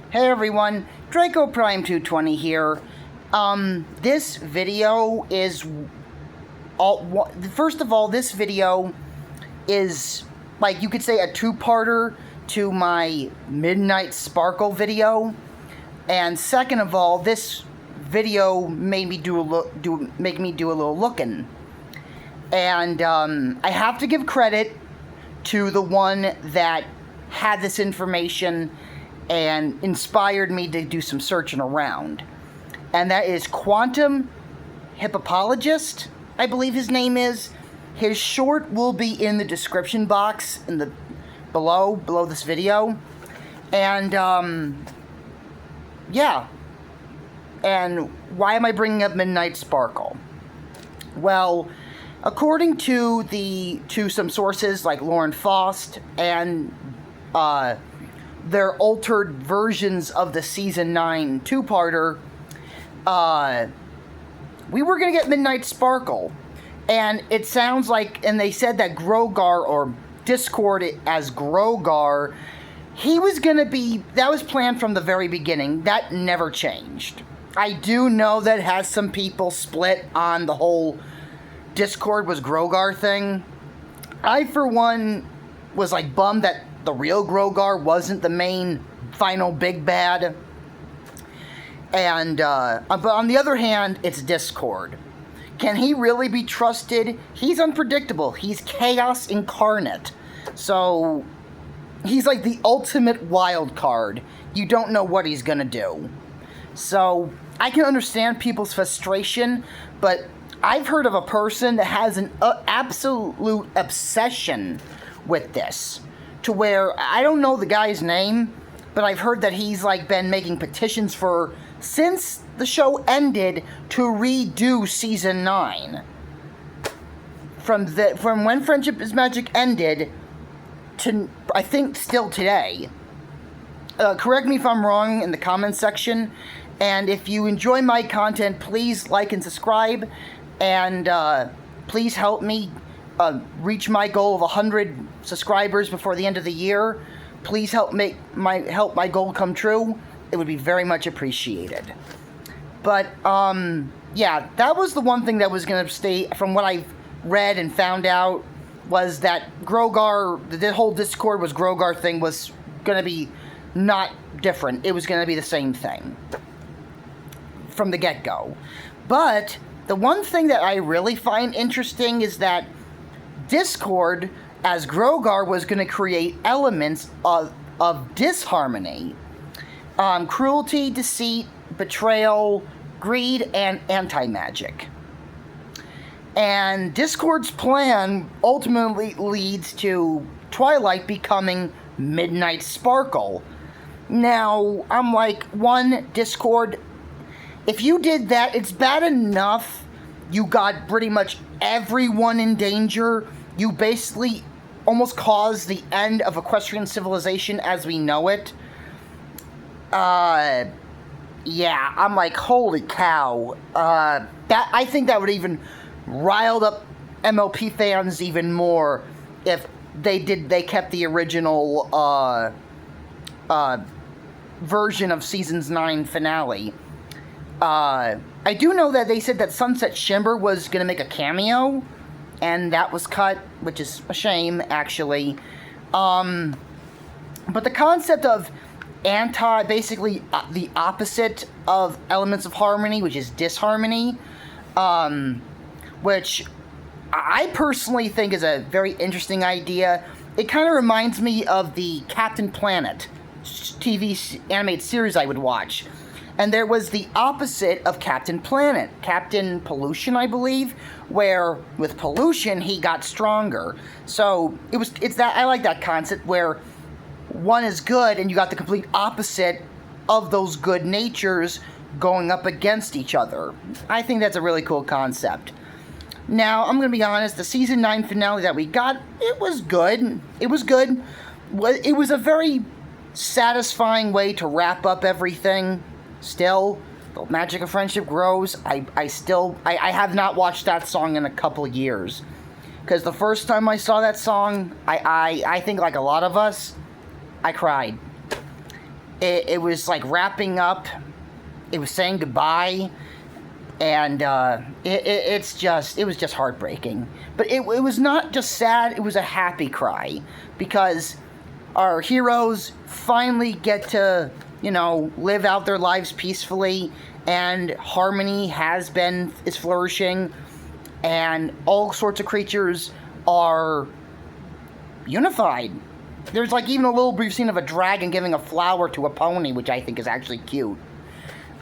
Hey everyone, Draco Prime 220 here. This video is first of all, this video is, like, you could say a two-parter to my Midnight Sparkle video. And second of all, this video made me make me do a little looking. And I have to give credit to the one that had this information and inspired me to do some searching around. And that is Quantum Hippopologist, I believe his name is. His short will be in the description box in the below this video. And yeah. And why am I bringing up Midnight Sparkle? Well, according to some sources like Lauren Faust and their altered versions of the Season 9 two-parter, we were going to get Midnight Sparkle. And it sounds like, and they said that Grogar, or Discord as Grogar, he was going to be, that was planned from the very beginning. That never changed. I do know that has some people split on the whole Discord was Grogar thing. I, for one, was like bummed that the real Grogar wasn't the main final big bad. And but on the other hand, it's Discord. Can he really be trusted? He's unpredictable. He's chaos incarnate. So he's like the ultimate wild card. You don't know what he's gonna do. So I can understand people's frustration, but I've heard of a person that has an absolute obsession with this, to where, I don't know the guy's name, but I've heard that he's like been making petitions for, since the show ended, to redo Season 9. From when Friendship is Magic ended to, I think, still today. Correct me if I'm wrong in the comments section. And if you enjoy my content, please like and subscribe. And please help me reach my goal of 100 subscribers before the end of the year. Please help my goal come true. It would be very much appreciated. But yeah, that was the one thing that was going to stay, from what I've read and found out, was that Grogar, the whole Discord was Grogar thing was going to be not different. It was going to be the same thing from the get-go. But the one thing that I really find interesting is that Discord, as Grogar, was going to create elements of disharmony. Cruelty, deceit, betrayal, greed, and anti-magic. And Discord's plan ultimately leads to Twilight becoming Midnight Sparkle. Now, I'm like, one, Discord, if you did that, it's bad enough you got pretty much everyone in danger. You basically almost caused the end of equestrian civilization as we know it. Yeah, I'm like, holy cow. That, I think that would even riled up MLP fans even more if they kept the original version of Season's 9 finale. I do know that they said that Sunset Shimmer was going to make a cameo, and that was cut, which is a shame, actually. But the concept of basically the opposite of Elements of Harmony, which is disharmony, which I personally think is a very interesting idea. It kind of reminds me of the Captain Planet TV animated series I would watch. And there was the opposite of Captain Planet, Captain Pollution, I believe, where with pollution he got stronger. So it's that, I like that concept where one is good and you got the complete opposite of those good natures going up against each other. I think that's a really cool concept. Now, I'm going to be honest, the Season 9 finale that we got, it was good. It was good. It was a very satisfying way to wrap up everything. Still, the magic of friendship grows. I have not watched that song in a couple of years. Because the first time I saw that song, I think like a lot of us, I cried. it was like wrapping up. It was saying goodbye, and it was just heartbreaking. But it was not just sad, it was a happy cry, because our heroes finally get to, live out their lives peacefully, and harmony is flourishing, and all sorts of creatures are unified. There's like even a little brief scene of a dragon giving a flower to a pony, which I think is actually cute.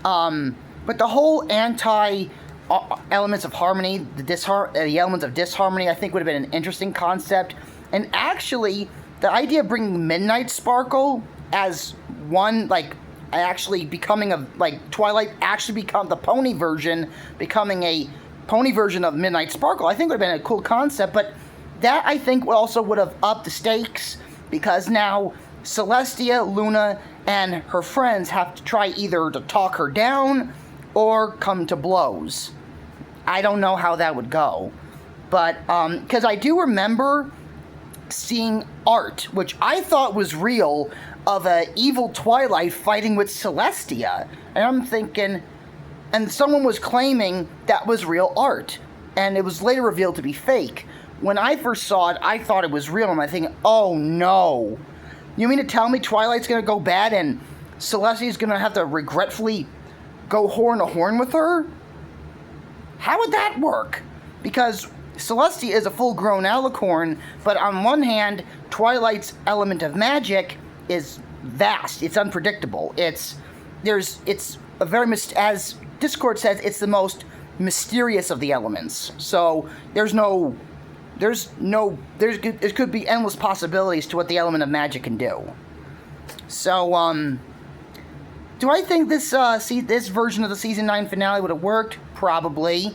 But the whole elements of harmony, the elements of disharmony, I think would have been an interesting concept. And actually, the idea of bringing Midnight Sparkle as one, like, actually becoming Twilight actually become the pony version, becoming a pony version of Midnight Sparkle, I think would have been a cool concept. But that, I think, also would have upped the stakes, because now Celestia, Luna, and her friends have to try either to talk her down or come to blows. I don't know how that would go. But, because I do remember seeing art, which I thought was real, of a evil Twilight fighting with Celestia. And I'm thinking, and someone was claiming that was real art. And it was later revealed to be fake. When I first saw it, I thought it was real, and I'm thinking, oh no. You mean to tell me Twilight's gonna go bad and Celestia's gonna have to regretfully go horn to horn with her? How would that work? Because Celestia is a full-grown alicorn, but on one hand, Twilight's element of magic is vast. It's unpredictable. As Discord says, it's the most mysterious of the elements. So there could be endless possibilities to what the element of magic can do. So, do I think this version of the season 9 finale would have worked? Probably.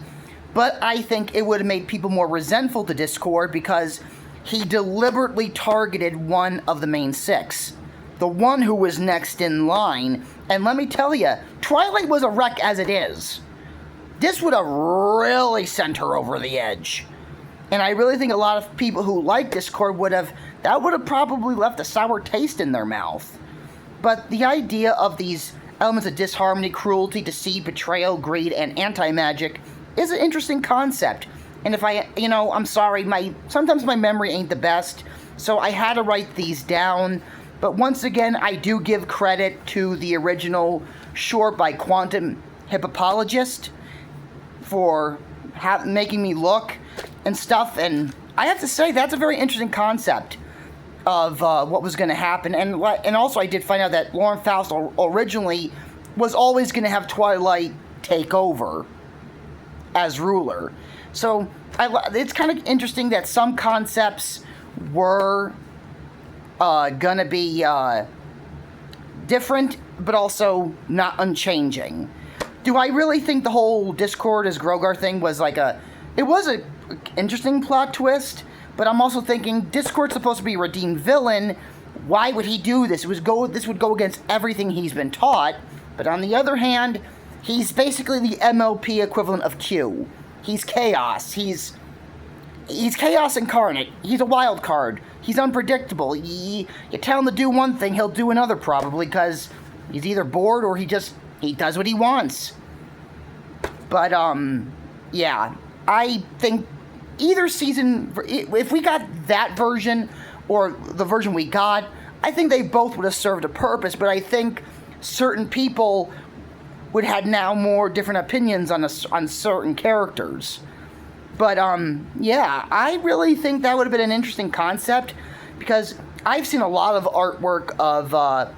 But I think it would have made people more resentful to Discord, because he deliberately targeted one of the main six. The one who was next in line. And let me tell you, Twilight was a wreck as it is. This would have really sent her over the edge. And I really think a lot of people who like Discord would have probably left a sour taste in their mouth. But the idea of these elements of disharmony, cruelty, deceit, betrayal, greed, and anti-magic is an interesting concept. And if I'm sorry, sometimes my memory ain't the best, so I had to write these down. But once again, I do give credit to the original short by Quantum Hippopologist for making me look and stuff, and I have to say that's a very interesting concept of what was going to happen. And also I did find out that Lauren Faust originally was always going to have Twilight take over as ruler. So it's kind of interesting that some concepts were going to be different, but also not unchanging. Do I really think the whole Discord as Grogar thing was it was a interesting plot twist, but I'm also thinking Discord's supposed to be a redeemed villain. Why would he do this? This would go against everything he's been taught. But on the other hand, he's basically the MLP equivalent of Q. He's chaos. He's chaos incarnate. He's a wild card. He's unpredictable. You tell him to do one thing, he'll do another probably, because he's either bored or he does what he wants. But yeah, I think either season, if we got that version or the version we got, I think they both would have served a purpose. But I think certain people would have now more different opinions on certain characters. But yeah, I really think that would have been an interesting concept, because I've seen a lot of artwork of the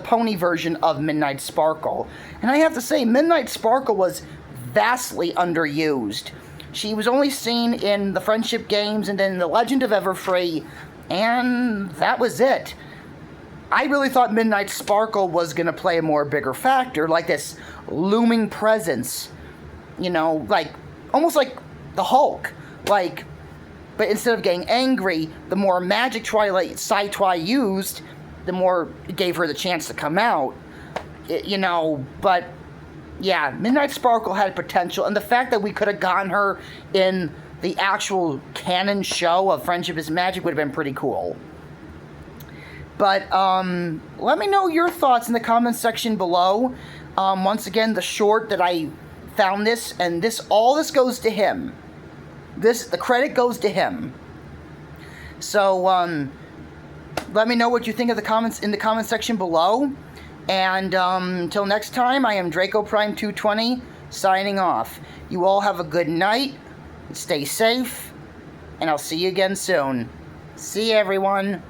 pony version of Midnight Sparkle, and I have to say Midnight Sparkle was vastly underused. She was only seen in the Friendship Games and then The Legend of Everfree, and that was it. I really thought Midnight Sparkle was going to play a bigger factor, like this looming presence, almost like the Hulk, but instead of getting angry, the more magic Twilight Sci-Twi used, the more it gave her the chance to come out, but yeah, Midnight Sparkle had potential, and the fact that we could have gotten her in the actual canon show of Friendship is Magic would have been pretty cool. But let me know your thoughts in the comments section below. Once again, the short that I found this, and all this goes to him. The credit goes to him. So let me know what you think of the comments in the comment section below. And until next time, I am Draco Prime 220 signing off. You all have a good night. Stay safe, and I'll see you again soon. See you, everyone.